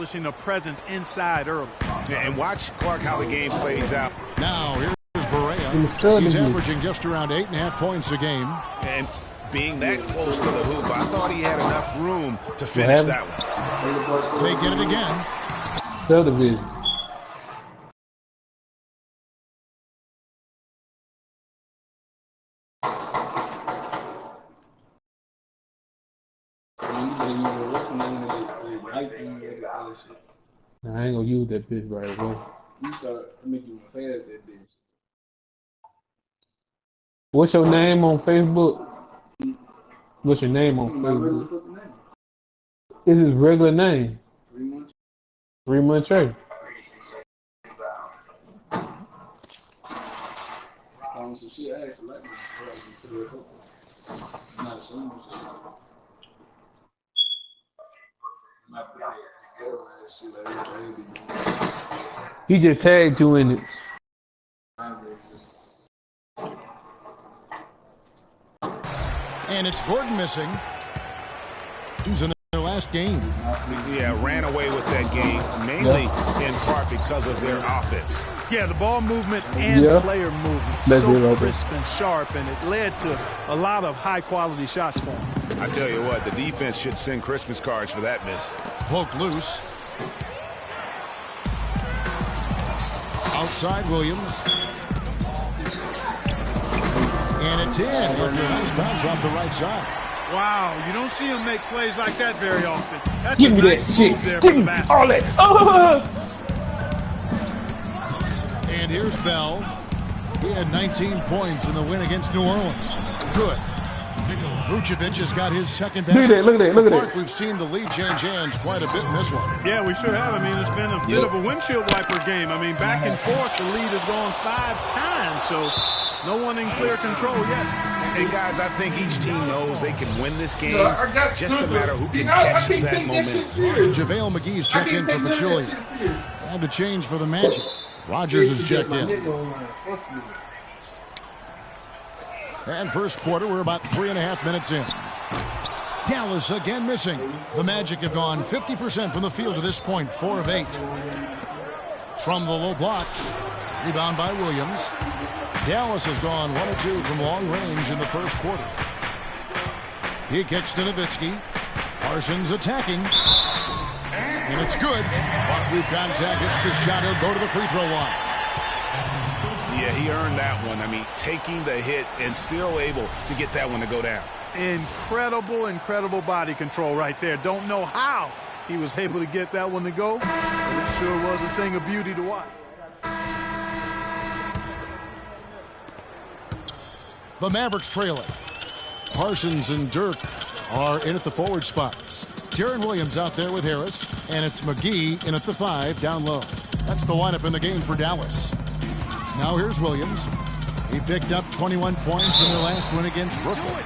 establishing a presence inside early. And watch, Clark, how the game plays out. Now here's Barea. He's averaging just around 8.5 points a game. And being that close to the hoop, I thought he had enough room to finish that one. They get it again. Subdivision. I ain't gonna use that bitch right away. You start making you say that bitch. What's your name on Facebook? What's your name on Facebook? This is regular name. 3 month trade. So she asked like not assuming He just tagged you in it. And it's Gordon missing. He's in their last game. Yeah, ran away with that game, mainly in part because of their offense. Yeah, the ball movement and player movement. That's so crisp and sharp, and it led to a lot of high-quality shots for him. I tell you what, the defense should send Christmas cards for that miss. Poked loose. Outside Williams. And it's in after a nice bounce off the right side. Wow, you don't see him make plays like that very often. That's Give a me nice that shit. move there Give for the me basket. all that. Oh! And here's Bell. He had 19 points in the win against New Orleans. Good. Vucevic has got his second basket. Look at that. Clark, we've seen the lead change hands quite a bit in this one. Yeah, we sure have. I mean, it's been a bit of a windshield wiper game. I mean, back and forth, the lead has gone 5 times, so no one in clear control yet. And guys, I think each team knows they can win this game. Just a matter who can catch that momentum. JaVale McGee's checked in for Pachulia. And to change for the Magic. Rogers is checked in. And first quarter, we're about 3.5 minutes in. Dallas again missing. The Magic have gone 50% from the field to this point, 4 of 8. From the low block, rebound by Williams. Dallas has gone 1 of 2 from long range in the first quarter. He kicks to Nowitzki. Parsons attacking. And it's good. Fought through contact, hits the shot. He'll go to the free throw line. Yeah, he earned that one. I mean, taking the hit and still able to get that one to go down. Incredible body control right there. Don't know how he was able to get that one to go, but it sure was a thing of beauty to watch. The Mavericks trailing. Parsons and Dirk are in at the forward spots. Jaron Williams out there with Harris, and it's McGee in at the 5 down low. That's the lineup in the game for Dallas. Now here's Williams. He picked up 21 points in their last win against Brooklyn.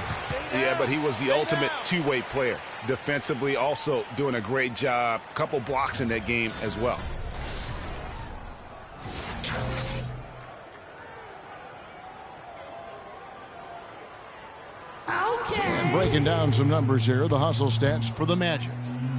Yeah, but he was the ultimate two-way player. Defensively, also doing a great job. A couple blocks in that game as well. And breaking down some numbers here, the hustle stats for the Magic.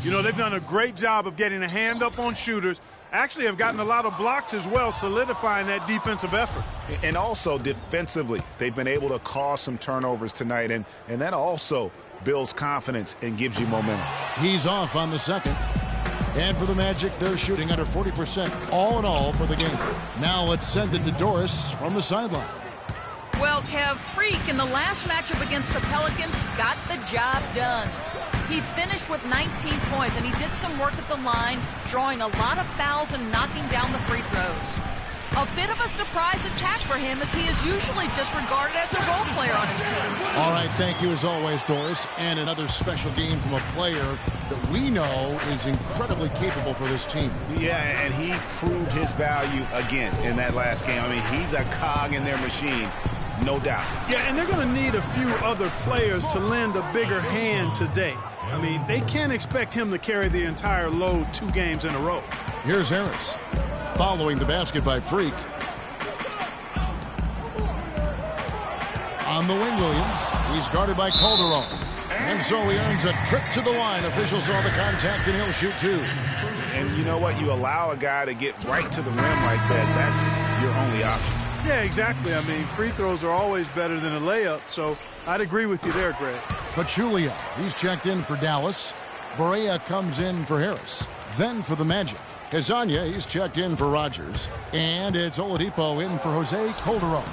You know, they've done a great job of getting a hand up on shooters. Actually have gotten a lot of blocks as well, solidifying that defensive effort. And also defensively, they've been able to cause some turnovers tonight, and that also builds confidence and gives you momentum. He's off on the second. And for the Magic, they're shooting under 40% all in all for the game. Now let's send it to Doris from the sideline. Well, Kev, Freak in the last matchup against the Pelicans got the job done. He finished with 19 points, and he did some work at the line, drawing a lot of fouls and knocking down the free throws. A bit of a surprise attack for him, as he is usually just regarded as a role player on his team. All right, thank you as always, Doris. And another special game from a player that we know is incredibly capable for this team. Yeah, and he proved his value again in that last game. I mean, he's a cog in their machine. No doubt. Yeah, and they're going to need a few other players to lend a bigger hand today. I mean, they can't expect him to carry the entire load 2 games in a row. Here's Harris, following the basket by Freak. On the wing, Williams. He's guarded by Calderon. And so he earns a trip to the line. Officials saw the contact, and he'll shoot 2. And you know what? You allow a guy to get right to the rim like that. That's your only option. Yeah, exactly. I mean, free throws are always better than a layup, so I'd agree with you there, Greg. Pachulia, he's checked in for Dallas. Barea comes in for Harris. Then for the Magic, Hezonja, he's checked in for Rogers. And it's Oladipo in for Jose Calderon.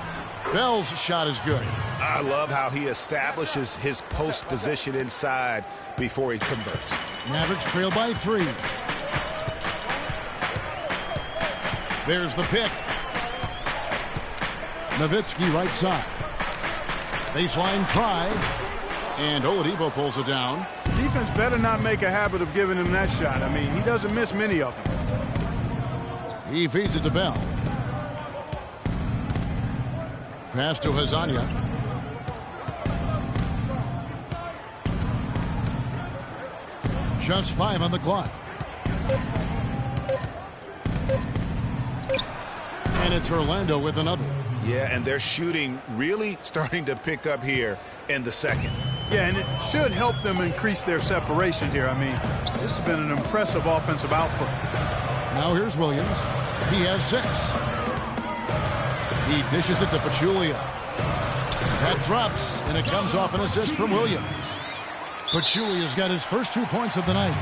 Bell's shot is good. I love how he establishes his post position inside before he converts. Mavericks trail by 3. There's the pick. Nowitzki right side. Baseline try. And Oladipo pulls it down. Defense better not make a habit of giving him that shot. I mean, he doesn't miss many of them. He feeds it to Bell. Pass to Hezonja. Just 5 on the clock. And it's Orlando with another. Yeah, and their shooting really starting to pick up here in the second. Yeah, and it should help them increase their separation here. I mean, this has been an impressive offensive output. Now here's Williams. He has 6. He dishes it to Pachulia. That drops, and it comes off an assist from Williams. Pachulia's got his first 2 points of the night.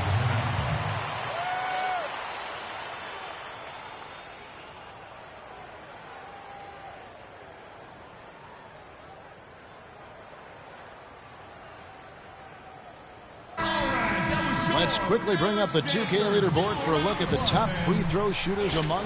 Let's quickly bring up the 2K leaderboard for a look at the top free throw shooters among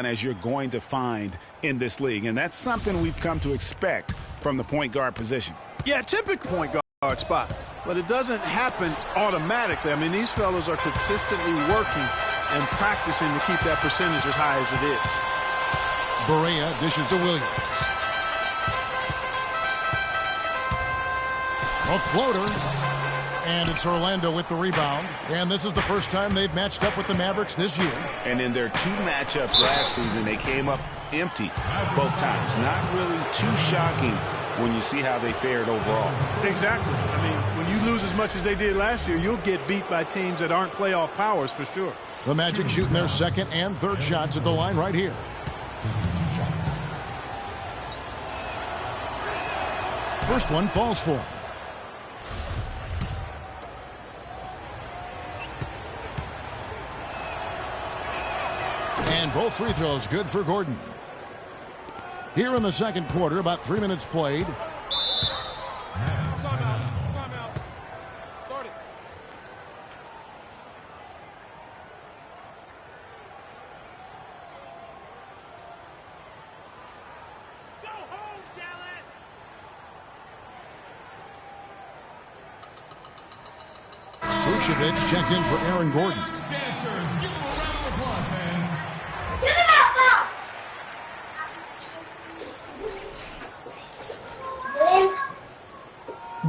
as you're going to find in this league, and that's something we've come to expect from the point guard position. Yeah, typical point guard spot, but it doesn't happen automatically. I mean, these fellows are consistently working and practicing to keep that percentage as high as it is. Barea dishes to Williams. A floater. And it's Orlando with the rebound. And this is the first time they've matched up with the Mavericks this year. And in their 2 matchups last season, they came up empty both times. Not really too shocking when you see how they fared overall. Exactly. I mean, when you lose as much as they did last year, you'll get beat by teams that aren't playoff powers for sure. The Magic shooting their second and third shots at the line right here. First one falls for him. And both free throws good for Gordon. Here in the second quarter, about 3 minutes played. Timeout. Start it. Go home, Dallas! Vucevic checked in for Aaron Gordon. Dancers, give them a round of applause, man.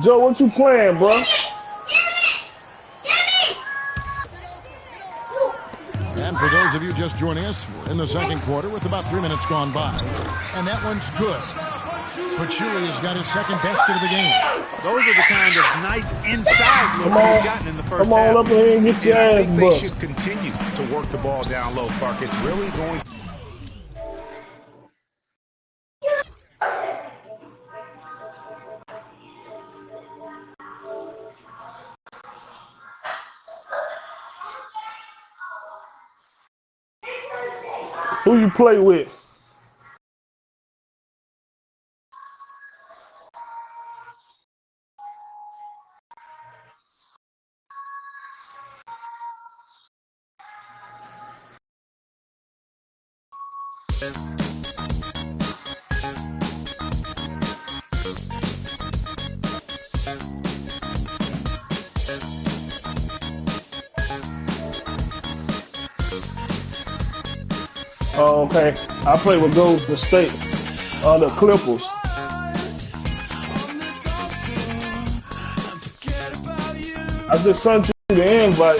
Joe, what you playing, bro? And for those of you just joining us, we're in the second quarter with about 3 minutes gone by. And that one's good. Pachulia's got his second basket of the game. Those are the kind of nice inside looks they've gotten in the first half. Come on up here and get your And I ass think they booked. should continue to work the ball down low, Clark. It's really going. Who you play with? Oh, okay. I play with Golden State. The Clippers. I just sent you the invite.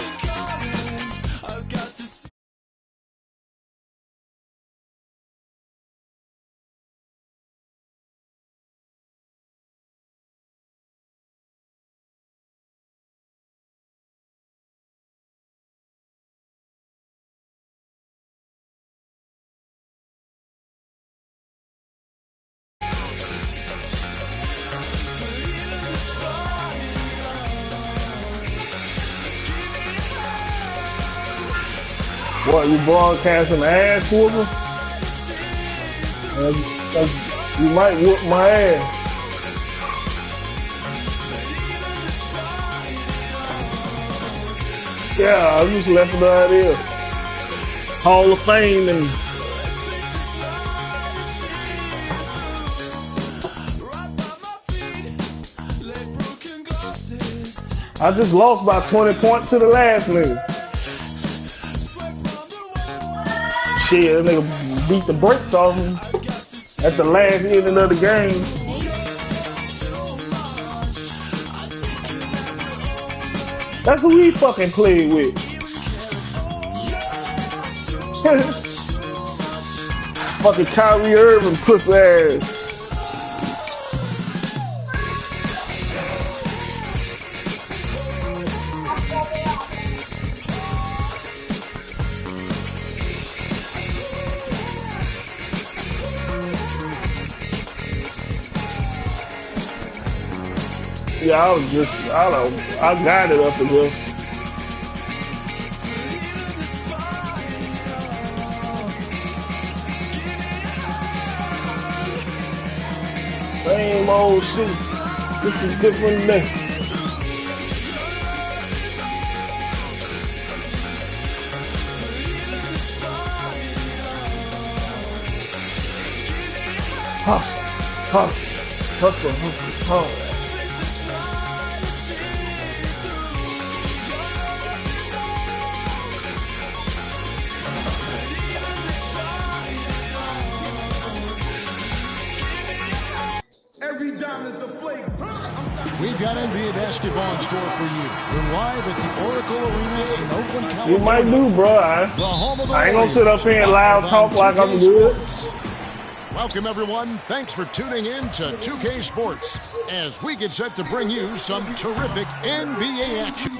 What, you broadcasting ass whooping? You might whoop my ass. Yeah, I just left it out there. Hall of Fame and I just lost by 20 points to the last nigga. Shit, that nigga beat the brakes off him at the last inning of the game. That's who he fucking played with. Fucking Kyrie Irving pussy ass. Yeah, I got it up again. Same old shit. This is different day. Hustle. We've got NBA basketball in store for you. We're live at the Oracle Arena in Oakland, California. You might do, bro. I ain't gonna sit up here and loud talk like I'm good. Welcome, everyone. Thanks for tuning in to 2K Sports as we get set to bring you some terrific NBA action.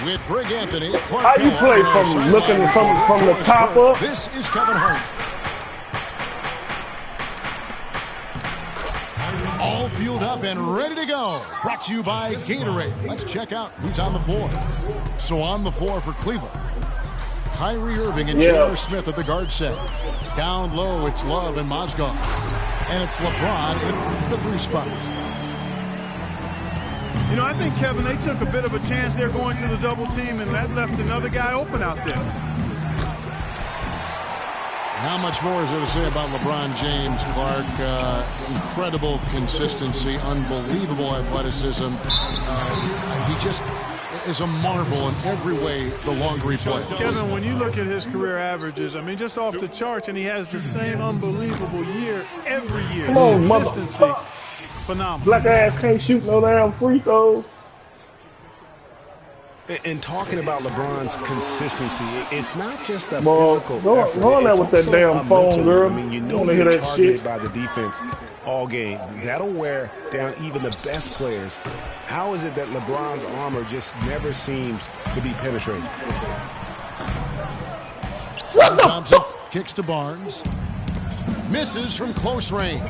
With Greg Anthony, Clark how you play from looking from the top up? This is Kevin Hart. All fueled up and ready to go. Brought to you by Gatorade. Let's check out who's on the floor. So on the floor for Cleveland, Kyrie Irving and J.R. Smith at the guard set. Down low, it's Love and Mozgov. And it's LeBron in the 3 spot. You know, I think, Kevin, they took a bit of a chance there going to the double team, and that left another guy open out there. How much more is there to say about LeBron James, Clark? Incredible consistency, unbelievable athleticism. He just is a marvel in every way the longer he plays. Kevin, when you look at his career averages, I mean, just off the charts, and he has the same unbelievable year every year. Come on, consistency. Phenomenal. Black ass can't shoot no damn free throws. And talking about LeBron's consistency, it's not just a physical effort. Go on there with that damn phone, girl. I mean, you know you're targeted by the defense all game. That'll wear down even the best players. How is it that LeBron's armor just never seems to be penetrated? Thompson kicks to Barnes. Misses from close range.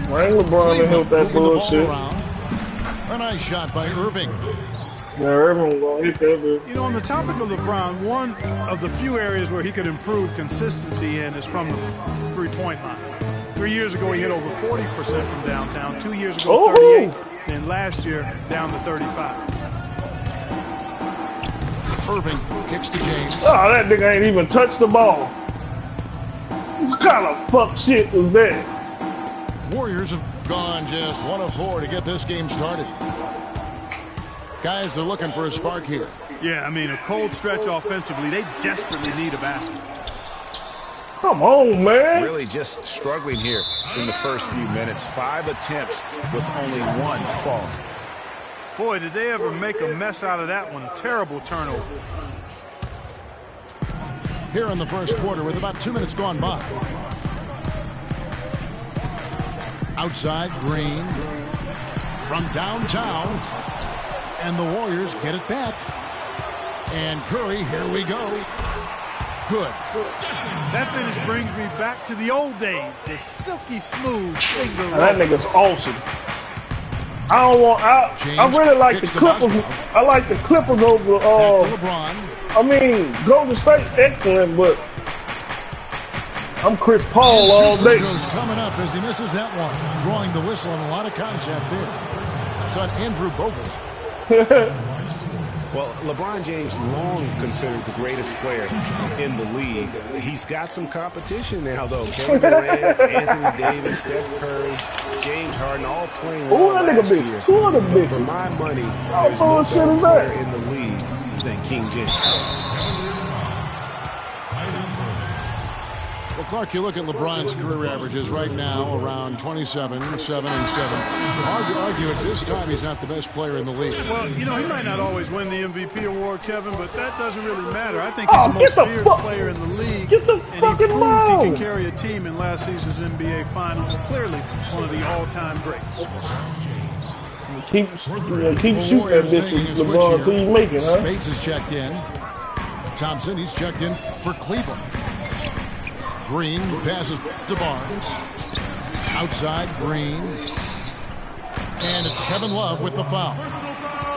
Bring LeBron to help that bullshit. A nice shot by Irving. Yeah, Irving gonna hit that bitch. You know, on the topic of LeBron, one of the few areas where he could improve consistency in is from the three-point line. 3 years ago, he hit over 40% from downtown. 2 years ago, 38. And last year, down to 35. Irving kicks to James. Oh, that nigga ain't even touched the ball. What kind of fuck shit was that? Warriors have gone just 1 of 4 to get this game started. Guys are looking for a spark here. Yeah, I mean, a cold stretch offensively. They desperately need a basket. Come on, man. Really just struggling here in the first few minutes. 5 attempts with only 1 fall. Boy, did they ever make a mess out of that one. Terrible turnover. Here in the first quarter with about 2 minutes gone by. Outside, Green from downtown, and the Warriors get it back. And Curry, here we go. Good. That finish brings me back to the old days. The silky smooth finger roll. That nigga's awesome. I don't want. I really like the Clippers. I like the Clippers over. LeBron. I mean, Golden State excellent, but I'm Chris Paul all day. Coming up as he misses that one, drawing the whistle and a lot of contact there. That's on Andrew Bogut. Well, LeBron James long considered the greatest player in the league. He's got some competition now, though. Kevin Durant, Anthony Davis, Steph Curry, James Harden, all playing well last year. For my money, there's no better player in the league than King James. Well, Clark, you look at LeBron's career averages right now around 27, 7, and 7. Argue at this time he's not the best player in the league. Well, you know, he might not always win the MVP award, Kevin, but that doesn't really matter. I think he's the most feared player in the league. Get the and fucking he proved ball. he can carry a team in last season's NBA Finals. Clearly one of the all-time greats. Keep shooting that bitch with LeBron until you make it, huh? Spades is checked in. Thompson, he's checked in for Cleveland. Green passes to Barnes. Outside, Green. And it's Kevin Love with the foul.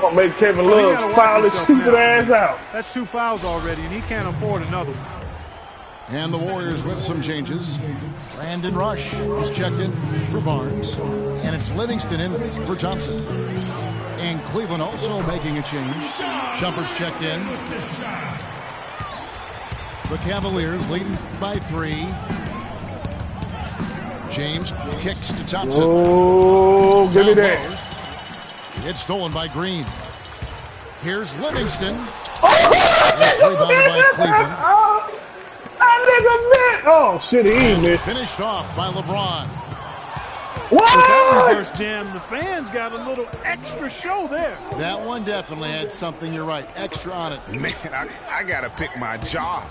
I'll make Kevin Love foul his stupid ass out. That's 2 fouls already, and he can't afford another one. And the Warriors with some changes. Brandon Rush is checked in for Barnes. And it's Livingston in for Thompson. And Cleveland also making a change. Shumpert's checked in. The Cavaliers leading by 3. James kicks to Thompson. Oh, give me that. It's stolen by Green. Here's Livingston. It's rebounded by Cleveland. Oh, shit, he missed. Finished off by LeBron. With that reverse jam, the fans got a little extra show there. That one definitely had something, you're right, extra on it. Man, I got to pick my jaw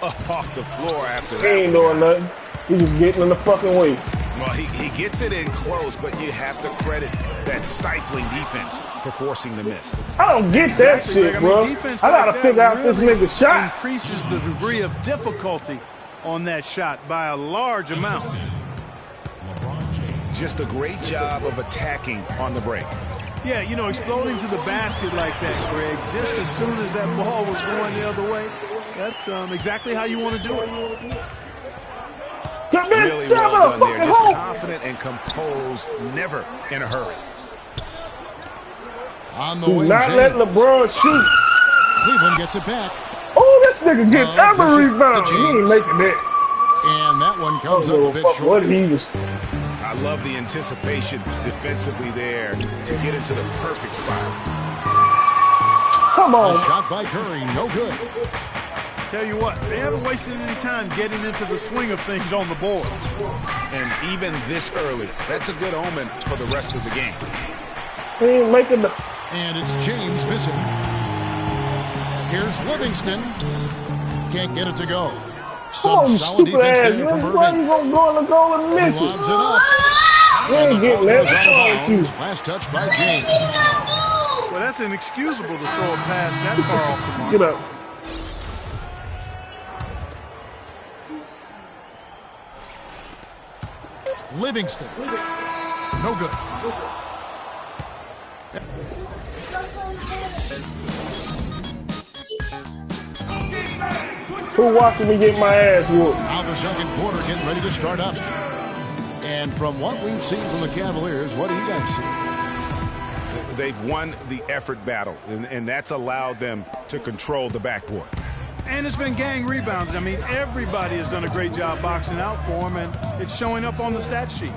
up off the floor after that. He ain't doing nothing. He just getting in the fucking way. Well, he gets it in close, but you have to credit that stifling defense for forcing the miss. I don't get that shit, bro. I gotta figure out this nigga's shot. Increases the degree of difficulty on that shot by a large amount. Just a great job of attacking on the break. Yeah, you know, exploding to the basket like that, Greg, just as soon as that ball was going the other way, that's exactly how you want to do it. Really well done there. Just confident and composed, never in a hurry. On the Do wing, not let LeBron shoot. Cleveland gets it back. Oh, this nigga get every rebound. He ain't making that. And that one comes up a bit short. What he was. I love the anticipation defensively there to get into the perfect spot. Come on. A shot by Curry, no good. Tell you what, they haven't wasted any time getting into the swing of things on the board. And even this early, that's a good omen for the rest of the game. He ain't making the... And it's James missing. Here's Livingston. Can't get it to go. Some solid defense there from Irving. Why you gonna go in the goal and miss it? Lobs it up. You ain't getting that. Last touch by James. Well, that's inexcusable to throw a pass that far off the mark. Get up. Livingston. No good. Who watching me get my ass whooped? Now the second quarter getting ready to start up. And from what we've seen from the Cavaliers, what do you guys see? They've won the effort battle, and that's allowed them to control the backboard. And it's been gang rebounded. I mean, everybody has done a great job boxing out for him, and it's showing up on the stat sheet.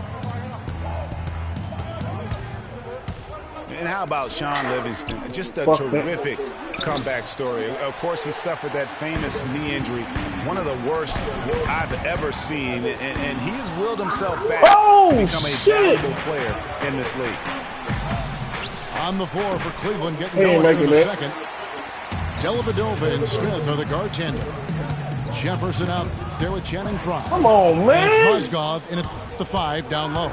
And how about Sean Livingston? Just a terrific comeback story. Of course, he suffered that famous knee injury, one of the worst I've ever seen, and he has willed himself back to become a valuable player in this league. On the floor for Cleveland, getting going in the second. Dellavedova and Smith are the guard tandem. Jefferson out there with Channing Frye. Come on, man. And it's Mozgov in at the 5 down low.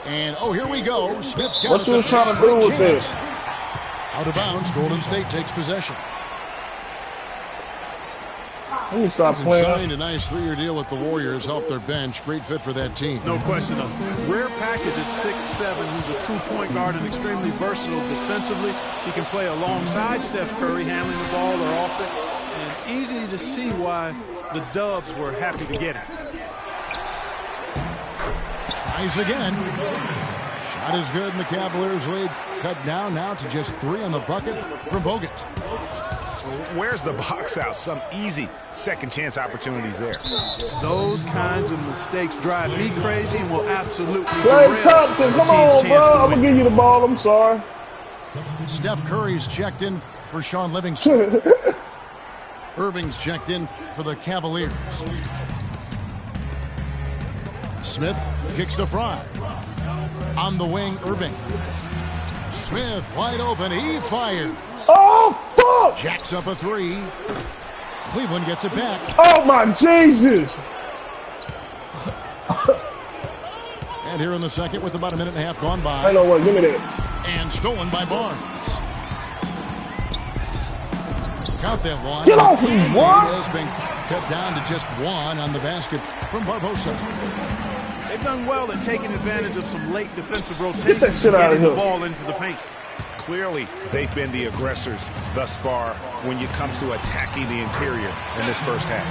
And, oh, here we go. Smith's got what you trying to do with this? Out of bounds, Golden State takes possession. Let me stop playing. Signed a nice 3-year deal with the Warriors, helped their bench. Great fit for that team. No question of it. Rare package at 6'7", who's a true point guard and extremely versatile defensively. He can play alongside Steph Curry, handling the ball or off it. And easy to see why the Dubs were happy to get him. Tries again. Shot is good, and the Cavaliers lead cut down now to just 3 on the bucket from Bogut. Where's the box out? Some easy second chance opportunities there. Those kinds of mistakes drive me crazy and will absolutely Klay derail Thompson, the come team's on, chance bro. to I'm win. going to give you the ball. I'm sorry. Steph Curry's checked in for Sean Livingston. Irving's checked in for the Cavaliers. Smith kicks to Fry. On the wing, Irving. Smith wide open. He fires. Oh, fuck. Jacks up a 3. Cleveland gets it back. Oh, my Jesus. And here in the second with about a minute and a half gone by. I know what. Give me that. And stolen by Barnes. Count that one. Get off me, And boy. it has been cut down to just 1 on the basket from Barbosa. They've done well at taking advantage of some late defensive Get rotations that shit and out of getting the here. ball into the paint. Clearly, they've been the aggressors thus far when it comes to attacking the interior in this first half.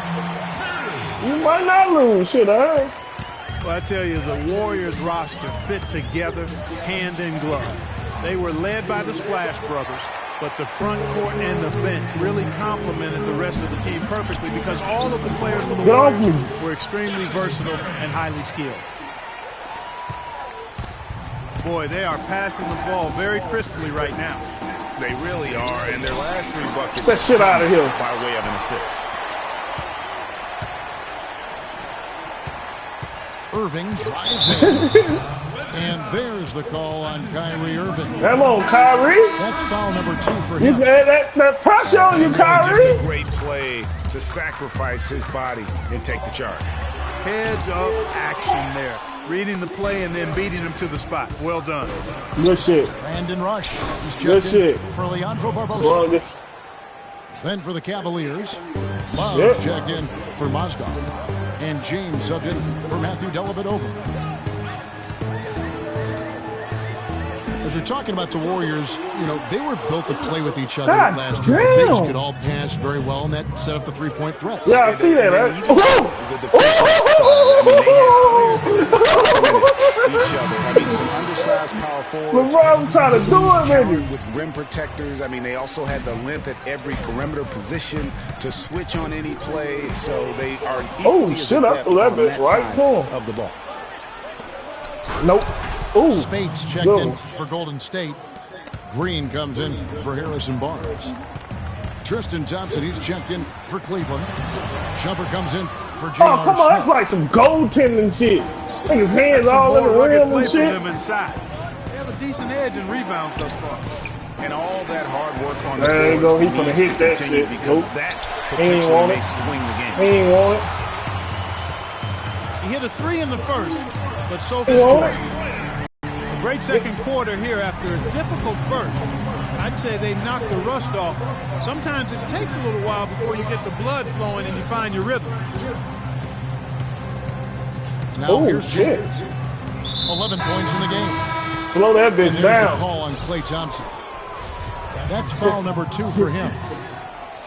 You might not lose. Shit, I heard. Well, I tell you, the Warriors roster fit together hand in glove. They were led by the Splash Brothers, but the front court and the bench really complemented the rest of the team perfectly because all of the players for the Get off Warriors me. were extremely versatile and highly skilled. Boy, they are passing the ball very crisply right now. They really are, and their last 3 buckets Get that shit out of here. by way of an assist. Irving drives in. And there's the call on Kyrie Irving. Come on, Kyrie. That's foul number 2 for You him. that pressure on you, Just a Kyrie. great play to sacrifice his body and take the charge. Heads up action there. Reading the play and then beating him to the spot. Well done. Good shit. Brandon Rush. He's Good checked in shit. for Leandro Barbosa. Well, this, Then for the Cavaliers, Love Yep. checked in for Mozgov. And James subbed in for Matthew Dellavedova. As we're talking about the Warriors, you know, they were built to play with each other God last year. The bigs damn. could all pass very well, and that set up the three-point threats. yeah, I see that. Right? The defensive side, I mean, they had players that each other. I mean, some undersized power forwards. LeBron trying to do it, baby. With rim protectors. I mean, they also had the length at every perimeter position to switch on any play. So they are equally as shit, I adept threw that on bitch right side to him. of the ball. Nope. Ooh. Spates checked Good. in for Golden State. Green comes in for Harrison Barnes. Tristan Thompson, he's checked in for Cleveland. Shumpert comes in for J.R. Oh, come on. That's Smith. like some goaltending shit. Like his hands Some all in the more rugged rim play and from shit. them inside. They have a decent edge in rebounds thus far. And all that hard work on the There you boards go. He finna needs hit to that continue shit. because Nope. that He ain't potentially want may it. swing the He game. ain't want it. He hit a 3 in the first, but so He far want scored. it. A great second quarter here after a difficult first. I'd say they knocked the rust off. Sometimes it takes a little while before you get the blood flowing and you find your rhythm. Now Oh, here's shit. James. 11 points in the game. Slow that And bitch there's the down. call on Klay Thompson. That's foul number 2 for him.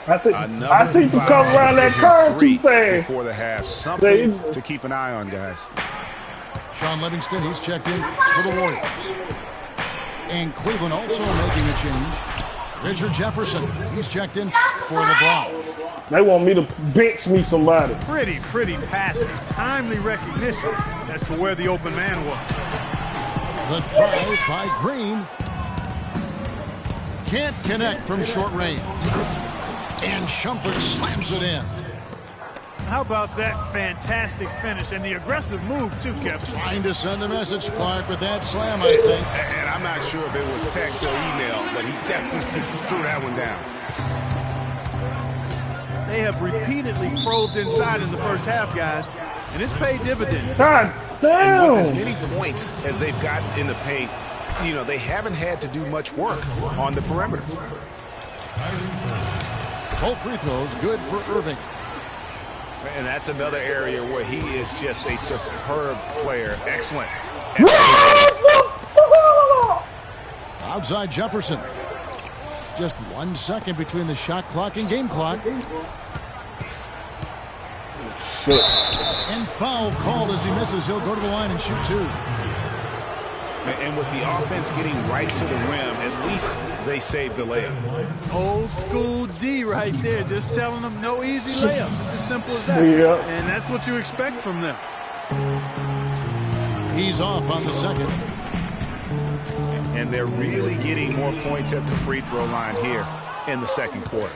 I see you Another come around that curve three too fast. before the half. There Something you- to keep an eye on, guys. Sean Livingston, he's checked in for the Warriors. And Cleveland also making a change. Richard Jefferson, he's checked in for LeBron. They want me to bench me somebody. Pretty passive, timely recognition as to where the open man was. The drive by Green. Can't connect from short range. And Shumpert slams it in. How about that fantastic finish and the aggressive move too, Kevin? Trying to send a message, Clark, with that slam, I think. And I'm not sure if it was text or email, but he definitely threw that one down. They have repeatedly probed inside in the first half, guys, and it's paid dividends. God And with as damn. many points as they've gotten in the paint, you know, they haven't had to do much work on the perimeter. Both free throws good for Irving. And that's another area where he is just a superb player. Excellent. Outside Jefferson. Just 1 second between the shot clock and game clock. Shit. And foul called as he misses. He'll go to the line and shoot 2. And with the offense getting right to the rim, at least they saved the layup. Old school D right there, just telling them no easy layups. It's as simple as that. Yeah. And that's what you expect from them. He's off on the second. And they're really getting more points at the free throw line here in the second quarter.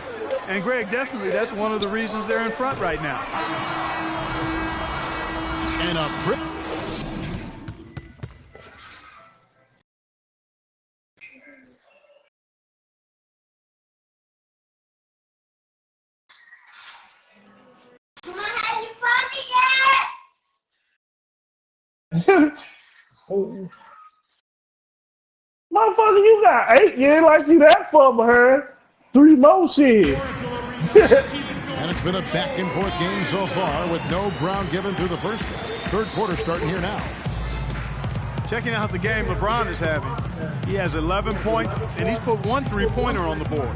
And Greg, definitely that's one of the reasons they're in front right now. And a Motherfucker, you got 8. You ain't like you that far behind. 3 more shit. And it's been a back-and-forth game so far with no ground given through the first. Third quarter starting here now. Checking out the game LeBron is having. He has 11 points, and he's put 1 3-pointer on the board.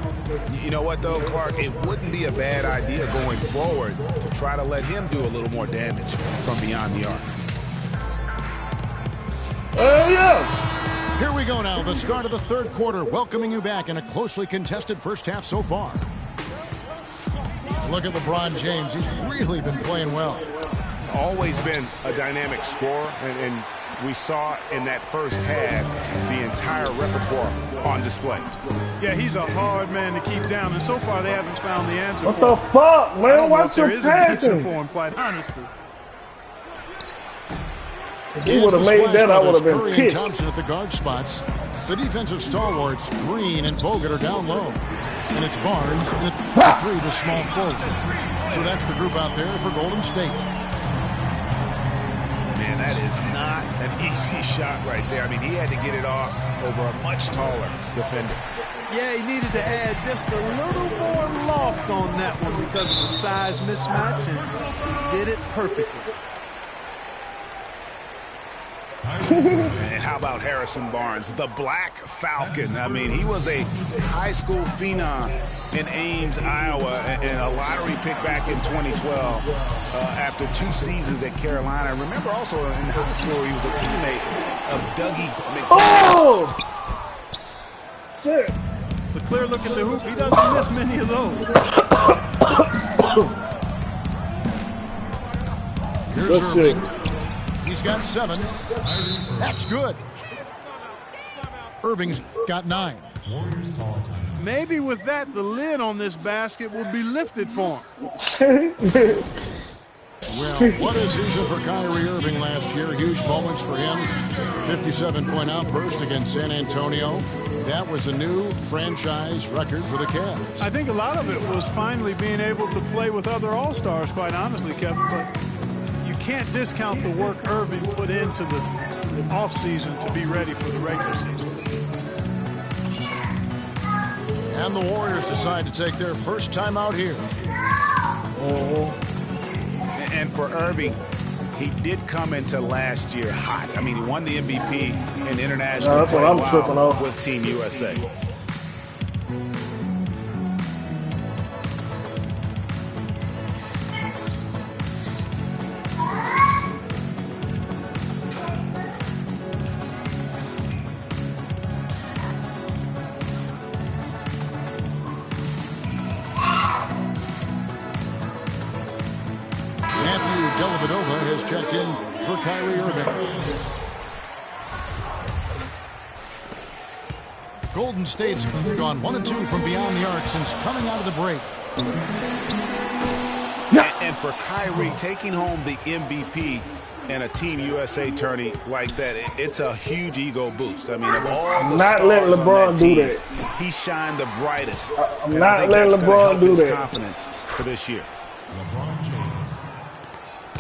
You know what, though, Clark? It wouldn't be a bad idea going forward to try to let him do a little more damage from beyond the arc. Yeah. Here we go now, the start of the third quarter, welcoming you back in a closely contested first half so far. Look at LeBron James. He's really been playing well. Always been a dynamic scorer, and we saw in that first half the entire repertoire on display. Yeah, he's a hard man to keep down, and so far they haven't found the answer What for the him. fuck, I don't man? know if What's there your is an answer passing? for him, quite honestly. If he would have made that, I would have been Curry pissed. and Thompson at the guard spots. The defensive stalwarts, Green and Bogut, are down low. And it's Barnes and at 3, the small forward. So that's the group out there for Golden State. Man, that is not an easy shot right there. I mean, he had to get it off over a much taller defender. Yeah, he needed to add just a little more loft on that one because of the size mismatch, and he did it perfectly. And how about Harrison Barnes, the Black Falcon? I mean, he was a high school phenom in Ames, Iowa, and a lottery pick back in 2012 after 2 seasons at Carolina. I remember also in high school he was a teammate of Dougie McDonald. Oh! Shit. The clear look at the hoop, he doesn't miss many of those. Here's Good Irving. shit. He's got 7. That's good. Irving's got 9. Maybe with that, the lid on this basket will be lifted for him. Well, what a season for Kyrie Irving last year. Huge moments for him. 57-point outburst against San Antonio. That was a new franchise record for the Cavs. I think a lot of it was finally being able to play with other All-Stars, quite honestly, Kevin. But you can't discount the work Irving put into the offseason to be ready for the regular season. And the Warriors decide to take their first time out here. And for Irving, he did come into last year hot. I mean, he won the MVP in international that's what I'm play tripping off. with Team USA. Dellavedova has checked in for Kyrie Irving. Golden State's gone 1-2 from beyond the arc since coming out of the break. And for Kyrie, taking home the MVP and a Team USA tourney like that, it's a huge ego boost. I mean, of all the not letting stars on LeBron that do team, that. he shined the brightest. I'm And I not think letting that's gonna LeBron help do his that. confidence for this year. LeBron James.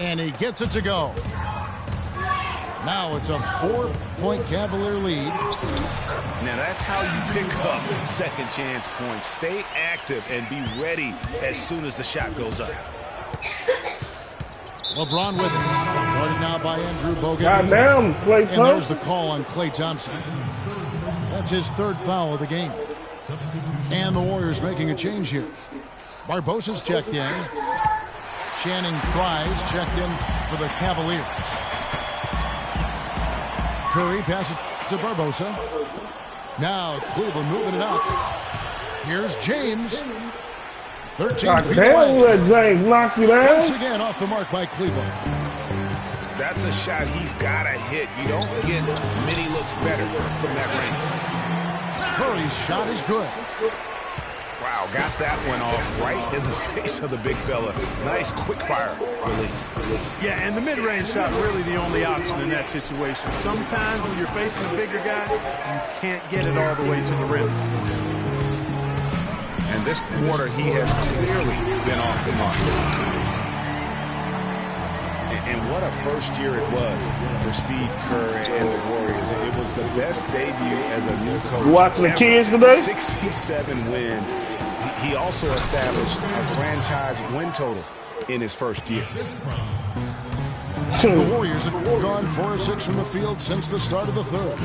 And he gets it to go. Now it's a 4-point Cavalier lead. Now that's how you pick up second chance points. Stay active and be ready as soon as the shot goes up. LeBron with it. Guarded now by Andrew Bogut. Goddamn, Klay And there's Thompson. the call on Klay Thompson. That's his third foul of the game. And the Warriors making a change here. Barbosa's checked in. Channing Frye's checked in for the Cavaliers. Curry passes to Barbosa. Now Cleveland moving it up. Here's James. 13 God feet damn, away. let James knock you Once down. again off the mark by Cleveland. That's a shot he's got to hit. You don't get many looks better from that range. Curry's shot is good. Wow, got that one off right in the face of the big fella. Nice quick fire release. Yeah, and the mid-range shot really the only option in that situation. Sometimes when you're facing a bigger guy, you can't get it all the way to the rim. And this quarter, he has clearly been off the mark. And what a first year it was for Steve Kerr and the Warriors. It was the best debut as a new coach. You watching the ever. kids today? 67 wins. He also established a franchise win total in his first year. The Warriors have gone 4 of 6 from the field since the start of the third.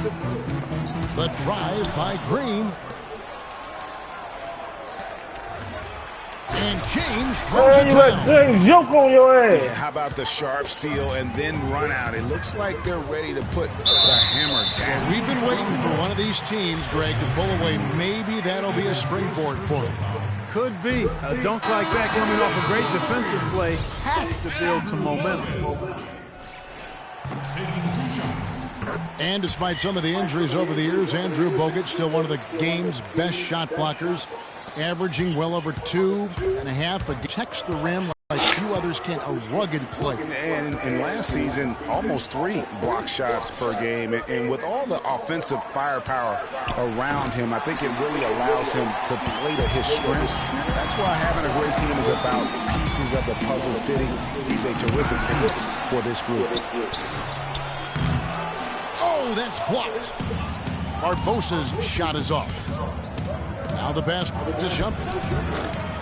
The drive by Green. And James throws Man, it you let down. James joke on your Yeah, ass. how about the sharp steal and then run out? It looks like they're ready to put the hammer down. We've been waiting for one of these teams, Greg, to pull away. Maybe that'll be a springboard for them. Could be. A dunk like that coming off a great defensive play has to build some momentum. And despite some of the injuries over the years, Andrew Bogut still one of the game's best shot blockers, averaging well over 2.5 a game. Protects the rim like few others can. A rugged play. And last season, almost 3 block shots per game. And with all the offensive firepower around him, I think it really allows him to play to his strengths. That's why having a great team is about pieces of the puzzle fitting. He's a terrific piece for this group. Oh, that's blocked. Barbosa's shot is off. Now the pass to Shumpert.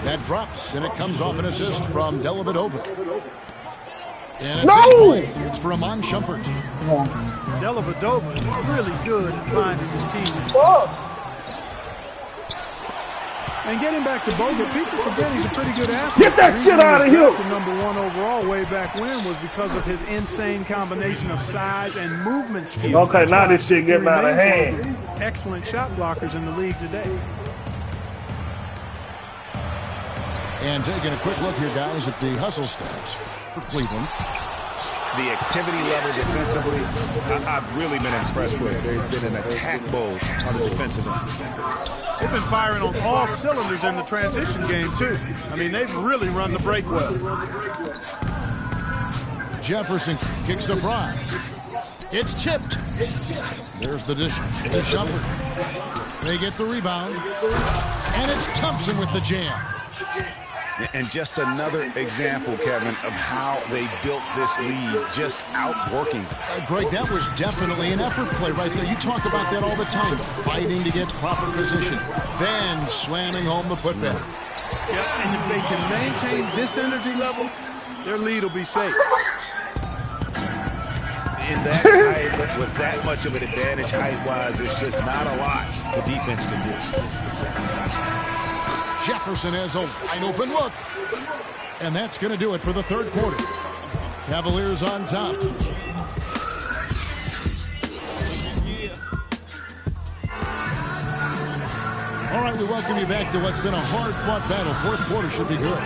That drops, and it comes off an assist from Dellavedova. And it's 8 point. It's for Iman Shumpert. Dellavedova is really good at finding his team. And getting back to Bogut, people forget he's a pretty good athlete. Get that shit out of here. The #1 overall way back when was because of his insane combination of size and movement skills. Okay, now this shit getting out of hand. Excellent shot blockers in the league today. And taking a quick look here, guys, at the hustle stats for Cleveland. The activity level defensively, I've really been impressed with. There's been an attack mode on the defensive end. They've been firing on all cylinders in the transition game, too. I mean, they've really run the break well. Jefferson kicks to Fry. It's tipped. There's the dish to Shumpert. They get the rebound. And it's Thompson with the jam. And just another example, Kevin, of how they built this lead, just outworking. Greg, that was definitely an effort play right there. You talk about that all the time, fighting to get proper position, then slamming home the putback. Yeah, and if they can maintain this energy level, their lead will be safe. In that height, with that much of an advantage height-wise, there's just not a lot the defense can do. Jefferson has a wide open look. And that's going to do it for the third quarter. Cavaliers on top. All right, we welcome you back to what's been a hard-fought battle. Fourth quarter should be good.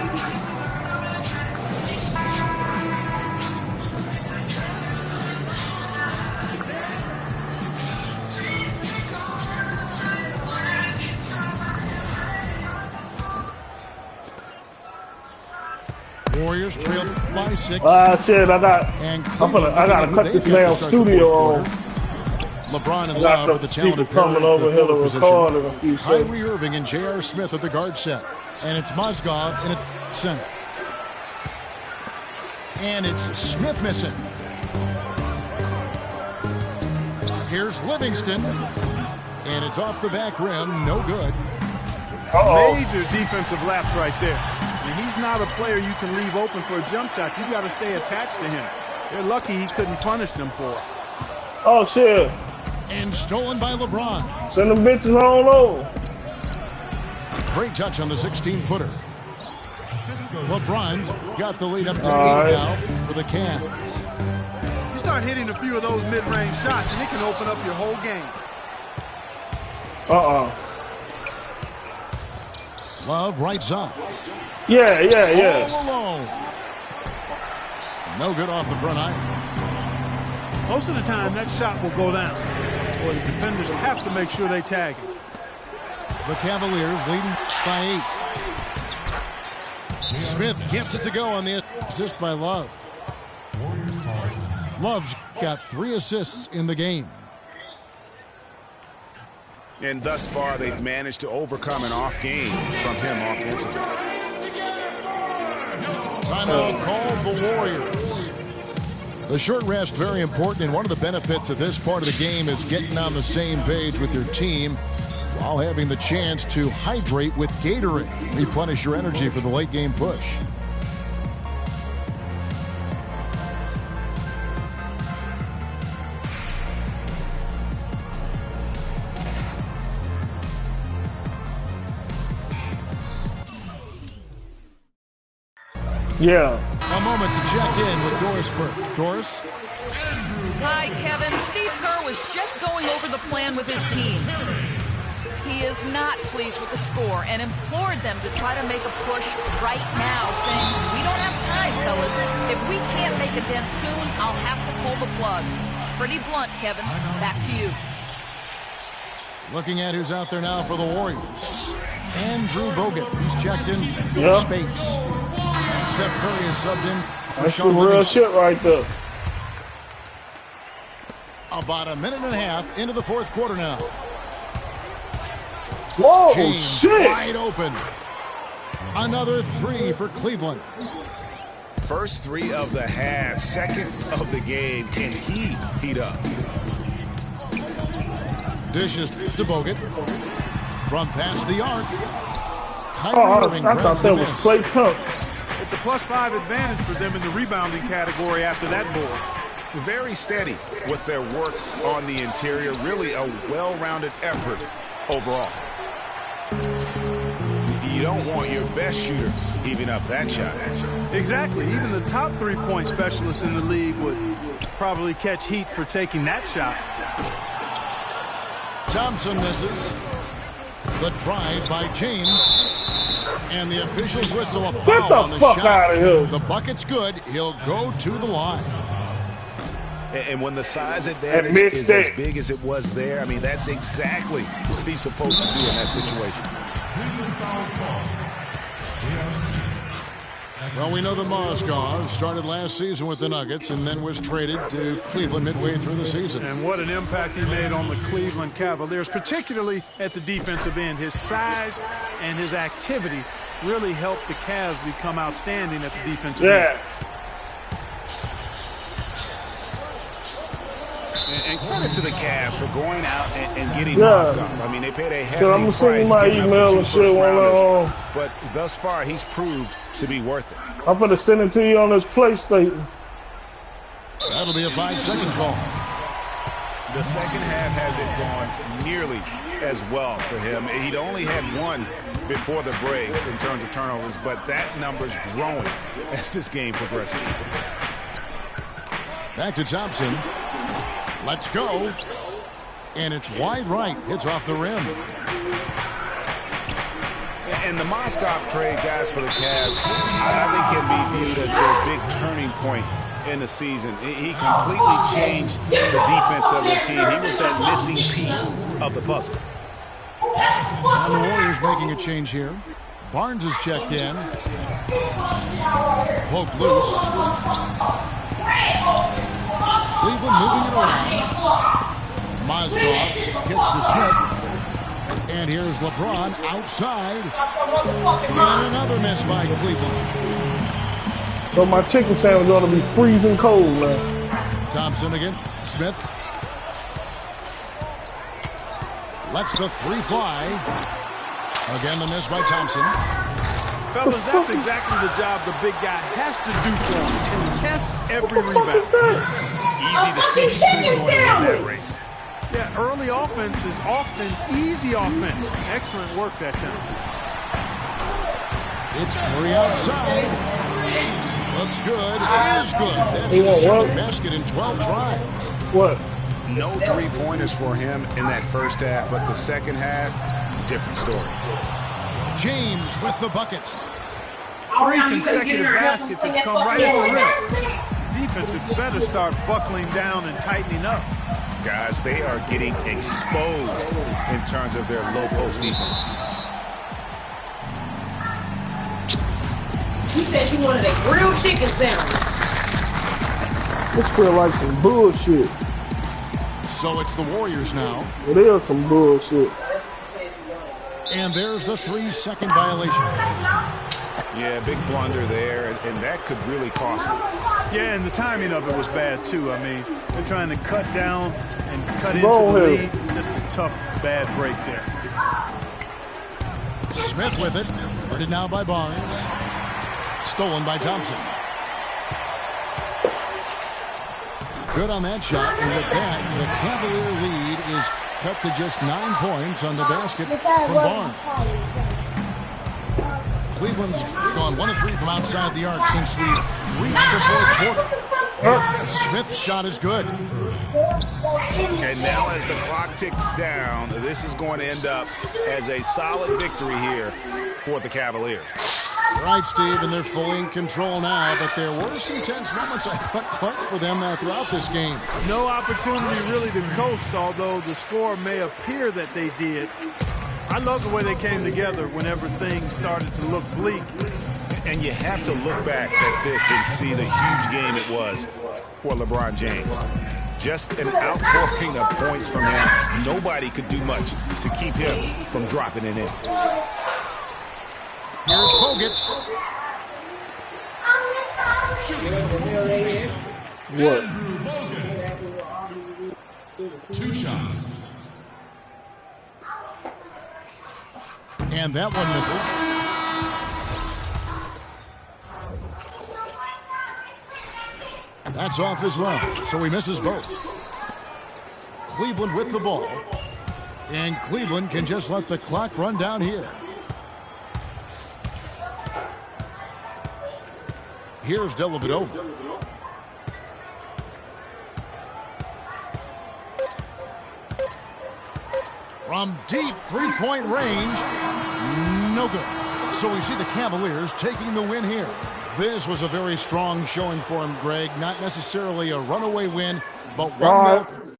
Warriors trailed by 6. Shit, I gotta cut this damn studio on. LeBron and Love with the talented pair coming at over the here to forward record position. in a few Kyrie seconds. Irving and J.R. Smith at the guard set. And it's Mozgov in at center. And it's Smith missing. Here's Livingston. And it's off the back rim. No good. Major defensive lapse right there. And he's not a player you can leave open for a jump shot. You got to stay attached to him. They're lucky he couldn't punish them for it. Oh, shit. And stolen by LeBron. Send them bitches on over. Great touch on the 16-footer. LeBron's got the lead up to 8 now for the Cavs. You start hitting a few of those mid-range shots, and it can open up your whole game. Love right side. Yeah. All alone. No good off the front iron. Most of the time, that shot will go down. Or the defenders have to make sure they tag him. The Cavaliers leading by 8. Smith gets it to go on the assist by Love. Love's got 3 assists in the game. And thus far, they've managed to overcome an off game from him offensively. Timeout called the Warriors. The short rest, very important, and one of the benefits of this part of the game is getting on the same page with your team while having the chance to hydrate with Gatorade. Replenish your energy for the late game push. Yeah. A moment to check in with Doris Burke. Doris? Hi, Kevin. Steve Kerr was just going over the plan with his team. He is not pleased with the score and implored them to try to make a push right now, saying, "We don't have time, fellas. If we can't make a dent soon, I'll have to pull the plug." Pretty blunt, Kevin. Back to you. Looking at who's out there now for the Warriors. Andrew Bogut. He's checked in for Spates. Steph Curry is subbed in for That's Sean some real Livingston. shit right there. About a minute and a half into the fourth quarter now. Whoa, James shit. wide open. Another 3 for Cleveland. First 3 of the half, second of the game. Can he heat up? Dishes to Bogut. From past the arc. Oh, Kyrie Irving I thought grabs the that was miss. Klay Thompson. It's a +5 advantage for them in the rebounding category after that board. Very steady with their work on the interior. Really a well-rounded effort overall. You don't want your best shooter heaving up that shot. Exactly. Even the top three-point specialists in the league would probably catch heat for taking that shot. Thompson misses. The drive by James. And the officials whistle a foul Get the on the fuck shot. out of here. The bucket's good. He'll go to the line. And when the size advantage is as big as it was there, I mean, that's exactly what he's supposed to do in that situation. Well, we know that Mozgov started last season with the Nuggets and then was traded to Cleveland midway through the season. And what an impact he made on the Cleveland Cavaliers, particularly at the defensive end. His size and his activity really helped the Cavs become outstanding at the defensive end. And credit to the Cavs for going out and getting Mozgov. I mean, they paid a hefty I'm price. seeing my giving up email the 2 and shit first-rounders. But thus far, he's proved to be worth it. I'm gonna send it to you on this PlayStation. That'll be a 5-second call. The second half hasn't gone nearly as well for him. He'd only had 1 before the break in terms of turnovers, but that number's growing as this game progresses. Back to Thompson. Let's go. And it's wide right. Hits off the rim. And the Mozgov trade, guys, for the Cavs, I think can be viewed as their big turning point in the season. He completely changed the defense of their team. He was that missing piece of the puzzle. And the Warriors making a change here. Barnes is checked in. Poked loose. Cleveland moving it around. Mozgov kicks to Smith. And here's LeBron outside. And another miss by Cleveland. So my chicken sandwich ought to be freezing cold, man. Thompson again. Smith. Lets the 3 fly. Again, the miss by Thompson. Fellas, that's exactly the job the big guy has to do for him. Contest every rebound. Easy to see who's going to win that race. Yeah, early offense is often easy offense. Excellent work that time. It's Curry outside. Looks good. Is good. That's his second basket in 12 tries. What? No three-pointers for him in that first half, but the second half, different story. James with the bucket. 3 consecutive baskets have come right at the rim. Defense had better start buckling down and tightening up. Guys, they are getting exposed in terms of their low-post defense. You said you wanted a grilled chicken sandwich. This feel like some bullshit. So it's the Warriors now. It is some bullshit. And there's the 3-second violation. Yeah, big blunder there, and that could really cost them. Yeah, and the timing of it was bad, too. I mean, they're trying to cut down and cut into the lead. Just a tough, bad break there. Smith with it. Guarded now by Barnes. Stolen by Thompson. Good on that shot, and with that, the Cavalier lead is cut to just 9 points on the basket from Barnes. Cleveland's gone 1 of 3 from outside the arc since we've reached the fourth quarter. Smith's shot is good. And now as the clock ticks down, this is going to end up as a solid victory here for the Cavaliers. Right, Steve, and they're fully in control now, but there were some tense moments, I thought, for them throughout this game. No opportunity really to coast, although the score may appear that they did. I love the way they came together whenever things started to look bleak. And you have to look back at this and see the huge game it was for LeBron James. Just an outpouring of points from him. Nobody could do much to keep him from dropping it in. Here's Bogut. What? 2 shots. And that one misses. That's off his line, so he misses both. Cleveland with the ball. And Cleveland can just let the clock run down here. Here's Dellavedova. From deep three-point range, no good. So we see the Cavaliers taking the win here. This was a very strong showing for him, Greg. Not necessarily a runaway win, but one